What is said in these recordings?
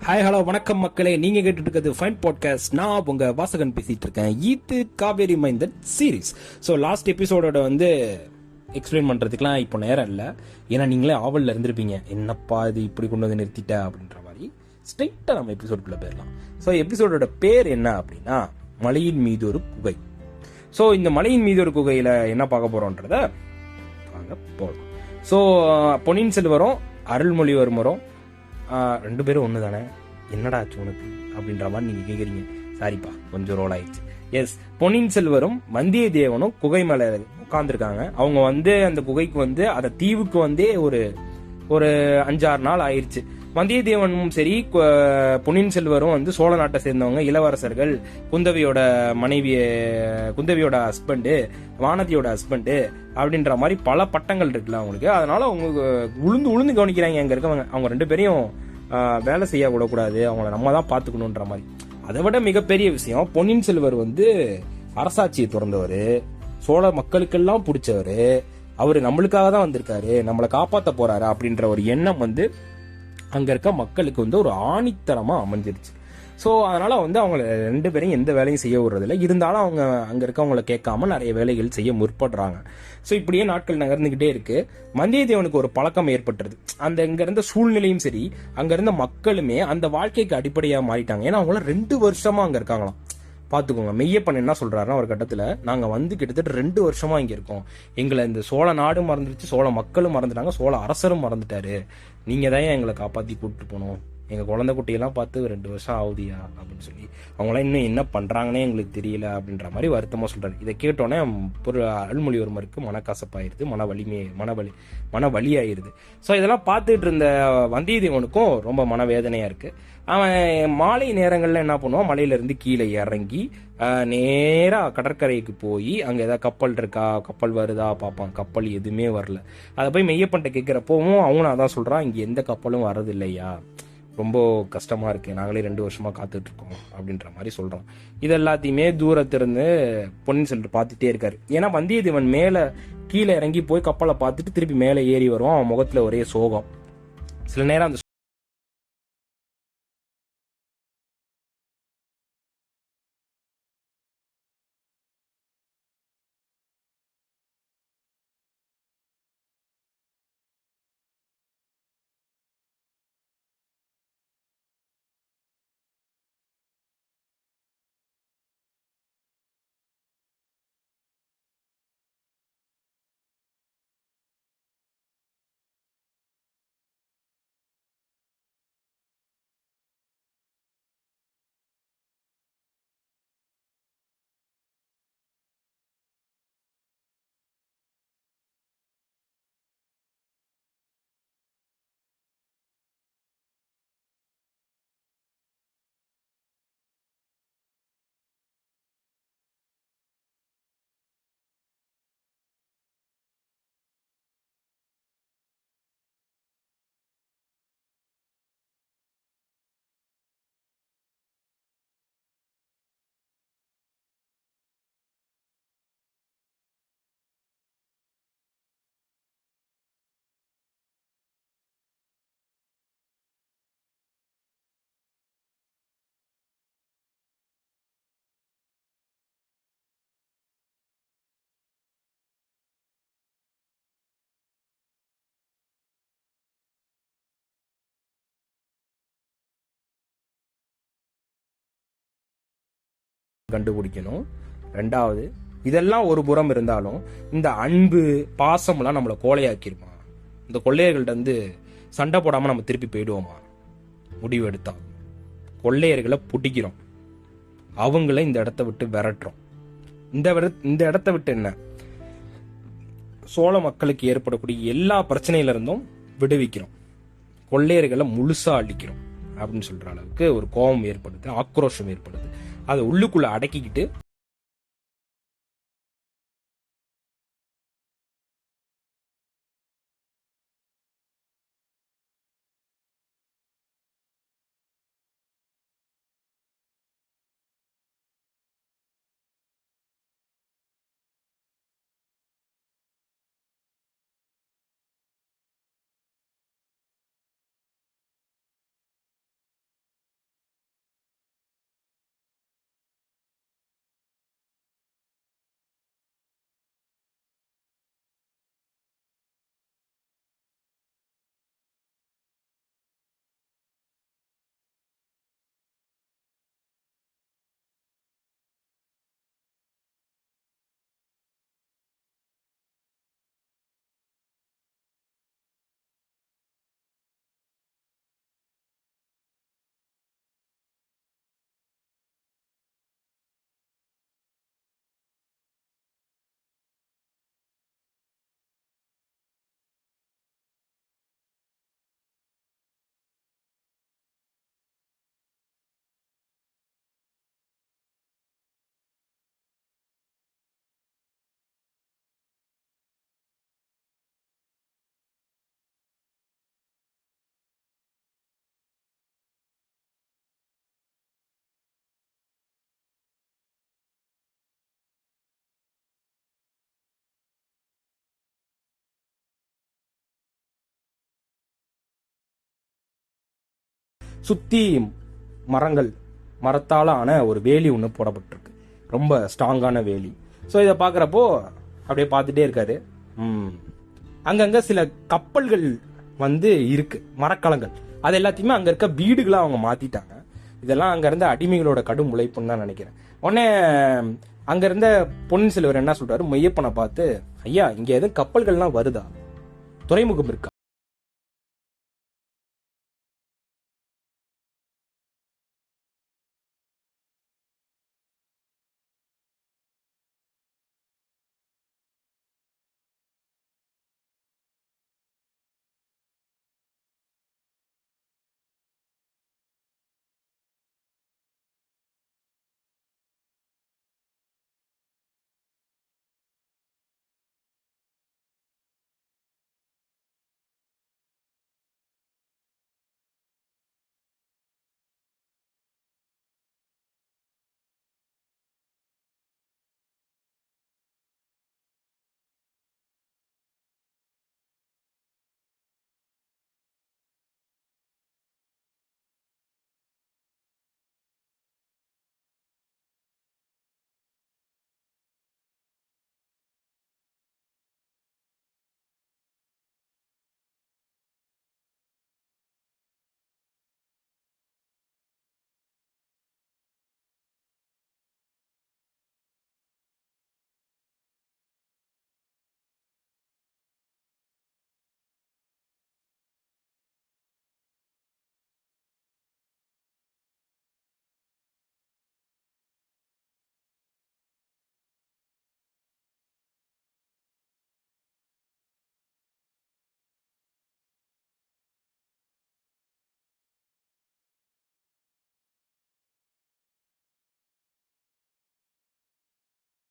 Hi hello வணக்கம் மக்களே, நீங்க கேட்டுட்டு இருக்கிறது ஃபைன் பாட்காஸ்ட். நான் உங்க வாசகன் பேசிட்டு இருக்கேன். இது காவேரி மைந்தன் சீரீஸ். ஸோ லாஸ்ட் எபிசோடோட எக்ஸ்பிளைன் பண்றதுக்குலாம் இப்போ நேரம் இல்லை. ஏன்னா நீங்களே ஆவலில் இருந்திருப்பீங்க, என்னப்பா இது இப்படி கொண்டு வந்து நிறுத்திட்ட அப்படின்ற மாதிரி. ஸ்ட்ரைட்டாக நம்ம எபிசோடுக்குள்ள போயிடலாம். ஸோ எபிசோடோட பேர் என்ன அப்படின்னா, மலையின் மீது ஒரு குகை. ஸோ இந்த மலையின் மீது ஒரு குகையில என்ன பார்க்க போறோன்றத வாங்க போகலாம். ஸோ பொன்னியின் செல்வரும் அருள்மொழிவர்மரும் ரெண்டு பேரும் ஒன்று தானே, என்னடா ஆச்சு உனக்கு அப்படின்ற மாதிரி நீங்கள் கேட்குறீங்க. சாரிப்பா, கொஞ்சம் ரோல் ஆயிடுச்சு. எஸ், பொன்னியின் செல்வரும் வந்தியத்தேவனும் குகை மேலே உட்காந்துருக்காங்க. அவங்க அந்த குகைக்கு அந்த தீவுக்கு ஒரு ஒரு 5-6 நாள் ஆயிடுச்சு. வந்தியத்தேவனும் சரி பொன்னியின் செல்வரும் சோழ நாட்டை சேர்ந்தவங்க, இளவரசர்கள், குந்தவியோட மனைவி, குந்தவியோட ஹஸ்பண்டு, வானதியோட ஹஸ்பண்டு அப்படின்ற மாதிரி பல பட்டங்கள் இருக்குல்ல அவங்களுக்கு. அதனால அவங்க உளுந்து கவனிக்கிறாங்க அங்க இருக்கவங்க. அவங்க ரெண்டு பேரையும் வேலை செய்ய விடக்கூடாது, அவங்கள நம்ம தான் பாத்துக்கணும்ன்ற மாதிரி. அதை விட மிகப்பெரிய விஷயம், பொன்னியின் செல்வர் அரசாட்சியை துறந்தவர், சோழ மக்களுக்கெல்லாம் பிடிச்சவர், அவரு நம்மளுக்காக தான் வந்திருக்காரு, நம்மளை காப்பாற்ற போறாரு அப்படின்ற ஒரு எண்ணம் அங்க இருக்க மக்களுக்கு ஒரு ஆணித்தரமா அமைஞ்சிருச்சு. ஸோ அதனால அவங்க ரெண்டு பேரையும் எந்த வேலையும் செய்ய விடுறதில்ல. இருந்தாலும் அவங்க அங்க இருக்கவங்களை கேட்காம நிறைய வேலைகள் செய்ய முற்படுறாங்க. ஸோ இப்படியே நாட்கள் நகர்ந்துகிட்டே இருக்கு. வந்தியத்தேவனுக்கு ஒரு பழக்கம் ஏற்பட்டுருது. இங்க இருந்த சூழ்நிலையும் சரி, அங்க இருந்த மக்களுமே அந்த வாழ்க்கைக்கு அடிப்படையா மாறிட்டாங்க. ஏன்னா அவங்களாம் 2 வருஷமா அங்க இருக்காங்களாம். பாத்துக்கோங்க, மெய்யப்பன் என்ன சொல்றாருன்னா ஒரு கட்டத்துல, நாங்க கிட்டத்தட்ட 2 வருஷமா இங்க இருக்கோம், எங்களை இந்த சோழ நாடு மறந்துடுச்சு, சோழ மக்களும் மறந்துட்டாங்க, சோழ அரசரும் மறந்துட்டாரு, நீங்க தான் எங்களை காப்பாத்தி கூப்பிட்டு போனோம், எங்க குழந்தை குட்டியெல்லாம் பார்த்து 2 வருஷம் ஆகுதியா அப்படின்னு சொல்லி, அவங்களாம் இன்னும் என்ன பண்றாங்கன்னே எங்களுக்கு தெரியல அப்படின்ற மாதிரி வருத்தமா சொல்றாரு. இதை கேட்டோன்னே ஒரு அருள்மொழிவர்மருக்கு மனக்கசப்பாயிருது, மன வலி ஆயிருது. ஸோ இதெல்லாம் பார்த்துட்டு இருந்த வந்தியத்தேவனுக்கும் ரொம்ப மனவேதனையா இருக்கு. அவன் மாலை நேரங்கள்ல என்ன பண்ணுவான், மலையில இருந்து கீழே இறங்கி நேரா கடற்கரைக்கு போய் அங்க ஏதாவது கப்பல் இருக்கா, கப்பல் வருதா பார்ப்பான். கப்பல் எதுவுமே வரல. அதை போய் மெய்யப்பன்ட்ட கேட்கிறப்பவும் அவனும் அதான் சொல்றான், இங்க எந்த கப்பலும் வர்றது இல்லையா, ரொம்ப கஷ்டமா இருக்கு, நாங்களே 2 வருஷமா காத்துட்டு இருக்கோம் அப்படின்ற மாதிரி சொல்றோம். இது எல்லாத்தையுமே தூரத்திலிருந்து பொன்னியின் செல்வர் பார்த்துட்டே இருக்காரு. ஏன்னா வந்தியத்தேவன் மேல கீழே இறங்கி போய் கப்பலை பார்த்துட்டு திருப்பி மேலே ஏறி வருவான். அவன் முகத்துல ஒரே சோகம். சில நேரம் அந்த கண்டுபிடிக்கணும். ரெண்டாவது, இதெல்லாம் ஒரு புறம் இருந்தாலும் இந்த அன்பு பாசம்லாம் நம்மளை கோழையாக்கிருமா? இந்த கொள்ளையர்கள்ட்ட சண்டை போடாம நம்ம திருப்பி போயிடுவோமா? முடிவு எடுத்தா கொள்ளையர்களை பிடிக்கிறோம், அவங்கள இந்த இடத்த விட்டு விரட்டுறோம். இந்த இடத்த விட்டு என்ன, சோழ மக்களுக்கு ஏற்படக்கூடிய எல்லா பிரச்சனையில இருந்தும் விடுவிக்கிறோம், கொள்ளையர்களை முழுசா அழிக்கிறோம் அப்படின்னு சொல்ற அளவுக்கு ஒரு கோபம் ஏற்படுது, ஆக்ரோஷம் ஏற்படுது. அதை உள்ளுக்குள்ள அடக்கிக்கிட்டு சுத்தி மரத்தால ஆன ஒரு வேலி ஒன்று போடப்பட்டிருக்கு, ரொம்ப ஸ்ட்ராங்கான வேலி. ஸோ இதை பார்க்குறப்போ அப்படியே பார்த்துட்டே இருக்காரு. அங்கங்க சில கப்பல்கள் வந்து இருக்கு, மரக்கலங்கள். அது எல்லாத்தையுமே அங்க இருக்க வீடுகளா அவங்க மாத்திட்டாங்க. இதெல்லாம் அங்க இருந்த அடிமைகளோட கடும் உழைப்புன்னு தான் நினைக்கிறேன். உடனே அங்க இருந்த பொன்னியின் செல்வர் என்ன சொல்றாரு, மெய்யப்பனை பார்த்து, ஐயா இங்க எதுவும் கப்பல்கள்லாம் வருதா, துறைமுகம் இருக்கா?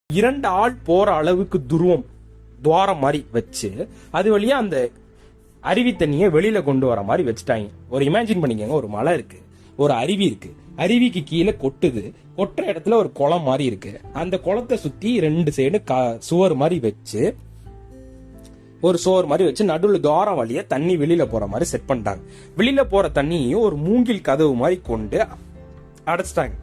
இரண்டு ஆள் போற அளவுக்கு துவாரம் மாதிரி வச்சு அது வழியா அந்த அருவி தண்ணியை வெளியில கொண்டு வர மாதிரி வச்சுட்டாங்க. ஒரு இமேஜின் பண்ணிக்கங்க, ஒரு மலை இருக்கு, ஒரு அருவி இருக்கு, அருவிக்கு கீழே கொட்டுற இடத்துல ஒரு குளம் மாதிரி இருக்கு. அந்த குளத்தை சுத்தி 2 சைடு சுவர் மாதிரி வச்சு நடுவில் துவாரம் வழியா தண்ணி வெளியில போற மாதிரி செட் பண்ணிட்டாங்க. வெளியில போற தண்ணியையும் ஒரு மூங்கில் கதவு மாதிரி கொண்டு அடைச்சிட்டாங்க.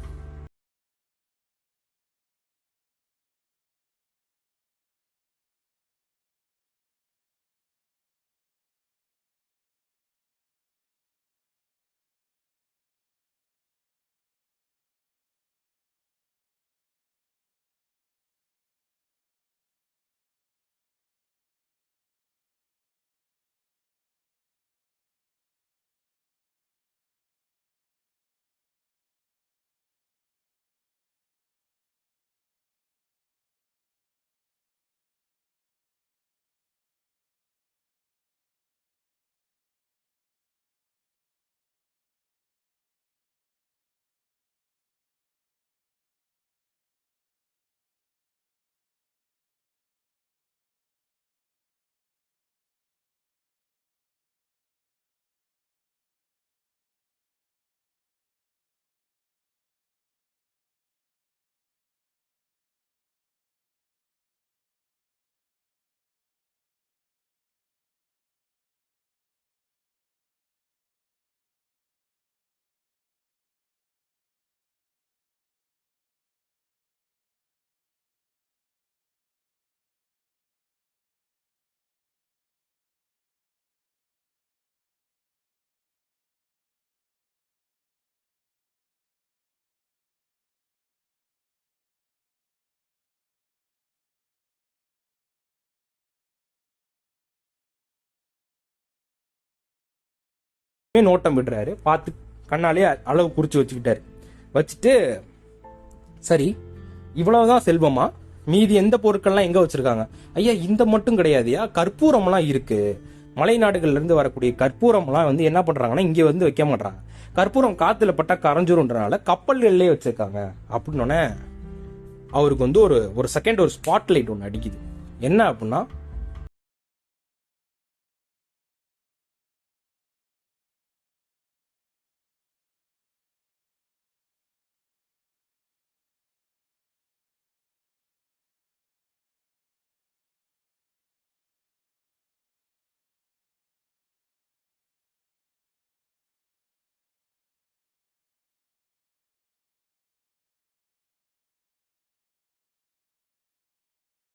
நோட்டம் விடுறாரு, பார்த்து கண்ணாலே அளவு குறிச்சு வச்சுட்டு சரி இவ்வளவுதான் செல்வமா, மீதி எந்த பொருட்கள்லாம் எங்க வச்சிருக்காங்க? ஐயா இந்த மட்டும் கிடையாதுயா, கற்பூரம்லாம் இருக்கு. மலை நாடுகள்ல இருந்து வரக்கூடிய கற்பூரம்லாம் வந்து என்ன பண்றாங்கன்னா இங்க வந்து வைக்க மாட்டாங்க. கற்பூரம் காத்துல பட்டா கரைஞ்சிரும்ன்றனால கப்பல்கள்லயே வச்சிருக்காங்க அப்படின்னு அவருக்கு வந்து ஒரு செகண்ட் ஒரு ஸ்பாட் லைட் ஒன்று அடிக்குது. என்ன அப்படின்னா,